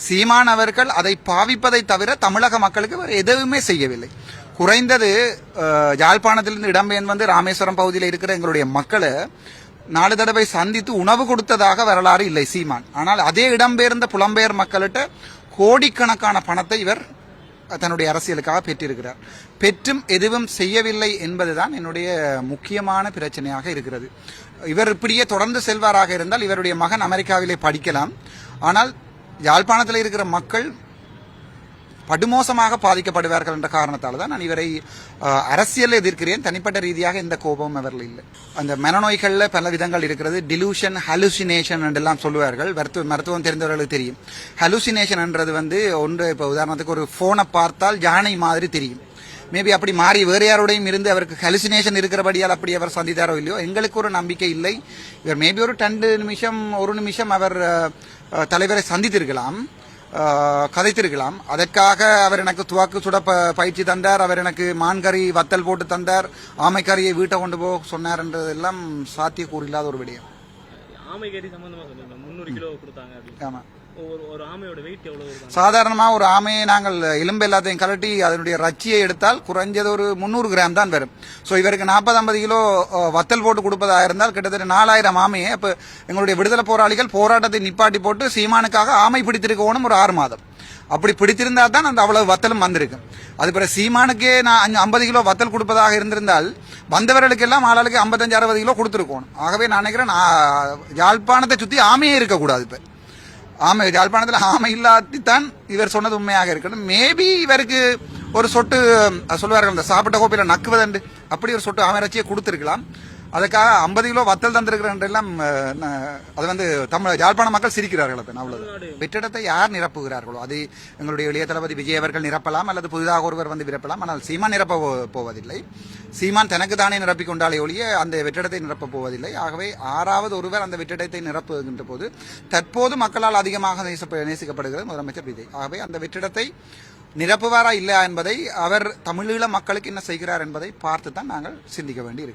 சீமான் அவர்கள் அதை பாவிப்பதை தவிர தமிழக மக்களுக்கு வேறு எதுவுமே செய்யவில்லை. குறைந்தது யாழ்ப்பாணத்திலிருந்து இடம்பெயர்ந்து வந்து ராமேஸ்வரம் பகுதியில் இருக்கிற எங்களுடைய மக்களை 4 தடவை சந்தித்து உணவு கொடுத்ததாக வரலாறு இல்லை சீமான். ஆனால் அதே இடம்பெயர்ந்த புலம்பெயர் மக்கள்கிட்ட கோடிக்கணக்கான பணத்தை இவர் தன்னுடைய அரசியலுக்காக பெற்றிருக்கிறார். பெற்றும் எதுவும் செய்யவில்லை என்பதுதான் என்னுடைய முக்கியமான பிரச்சனையாக இருக்கிறது. இவர் இப்படியே தொடர்ந்து செல்வாராக இருந்தால் இவருடைய மகன் அமெரிக்காவிலே படிக்கலாம். ஆனால் யாழ்ப்பாணத்தில் இருக்கிற மக்கள் படுமோசமாக பாதிக்கப்படுவார்கள் என்ற காரணத்தால் தான் நான் இவரை அரசியல் எதிர்க்கிறேன். தனிப்பட்ட ரீதியாக இந்த கோபம் அவர்கள் இல்லை. அந்த மனநோய்களில் பல விதங்கள் இருக்கிறது. டிலூஷன், ஹலுசினேஷன் என்றெல்லாம் சொல்லுவார்கள். மருத்துவம் தெரிந்தவர்களுக்கு தெரியும். ஹலுசினேஷன் என்றது ஒன்று, இப்போ உதாரணத்துக்கு ஒரு போனை பார்த்தால் யானை மாதிரி தெரியும். மேபி அப்படி மாறி வேறு யாரோடையும் இருந்து அவருக்கு ஹலுசினேஷன் இருக்கிறபடியால் அப்படி அவர் சந்தித்தாரோ இல்லையோ எங்களுக்கு ஒரு நம்பிக்கை இல்லை. இவர் மேபி ஒரு 2 நிமிஷம் 1 நிமிஷம் அவர் தலைவரை சந்தித்திருக்கலாம், கதைத்திருக்கலாம். அதற்காக அவர் எனக்கு துவாக்கு சுட பயிற்சி தந்தார், அவர் எனக்கு மான்கறி வத்தல் போட்டு தந்தார், ஆமைக்கறியை வீட்டை கொண்டு போக சொன்னார் என்றதெல்லாம் சாத்தியக்கூறு இல்லாத ஒரு விடயம். ஆமைக்கறி சம்பந்தமா 300 கிலோ கொடுத்தாங்க. ஆமா, ஒரு ஆமையோட வெயிட் எவ்வளவு? சாதாரணமா ஒரு ஆமையை நாங்கள் எலும்பு எல்லாத்தையும் கலட்டி அதனுடைய ரச்சியை எடுத்தால் குறைஞ்சது ஒரு 300 கிராம் தான் வரும். ஸோ இவருக்கு 40-50 கிலோ வத்தல் போட்டு கொடுப்பதாக இருந்தால் கிட்டத்தட்ட 4000 ஆமையை. அப்போ எங்களுடைய விடுதலை போராளிகள் போராட்டத்தை நிப்பாட்டி போட்டு சீமானுக்காக ஆமை பிடித்திருக்கணும் ஒரு 6 மாதம். அப்படி பிடித்திருந்தா தான் அந்த அவ்வளவு வத்தலும் வந்திருக்கு. அது பிறகு சீமானுக்கே நான் 50 கிலோ வத்தல் கொடுப்பதாக இருந்திருந்தால் வந்தவர்களுக்கு எல்லாம் ஆளாளுக்கு 55-60 கிலோ கொடுத்துருக்கணும். ஆகவே நான் நினைக்கிறேன் யாழ்ப்பாணத்தை சுற்றி ஆமையே இருக்கக்கூடாது. இப்போ ஆமை யாழ்ப்பாணத்தில் ஆமை இல்லாதான் இவர் சொன்னது உண்மையாக இருக்கணும். மேபி இவருக்கு ஒரு சொட்டு சொல்லுவார்கள் இந்த சாப்பிட்ட கோப்பையில் நக்குவதண்டு, அப்படி ஒரு சொட்டு ஆமை இறைச்சியை கொடுத்துருக்கலாம். அதுக்காக 50 கிலோ வத்தல் தந்திருக்கிறெல்லாம் அது தமிழ் யாழ்ப்பாண மக்கள் சிரிக்கிறார்கள். அவ்வளவு வெற்றிடத்தை யார் நிரப்புகிறார்களோ அது எங்களுடைய இளைய தளபதி விஜய் அவர்கள் நிரப்பலாம், அல்லது புதிதாக ஒருவர் நிரப்பலாம். ஆனால் சீமான் நிரப்ப போவதில்லை. சீமான் தனக்கு தானே நிரப்பிக் கொண்டாலே ஒழிய அந்த வெற்றிடத்தை நிரப்ப போவதில்லை. ஆகவே 6வது ஒருவர் அந்த வெற்றிடத்தை நிரப்புகின்ற போது தற்போது மக்களால் அதிகமாக நேசிக்கப்படுகிறது முதலமைச்சர் விஜய். ஆகவே அந்த வெற்றிடத்தை நிரப்புவாரா இல்லையா என்பதை அவர் தமிழீழ மக்களுக்கு என்ன செய்கிறார் என்பதை பார்த்து தான் நாங்கள் சிந்திக்க வேண்டி இருக்கு.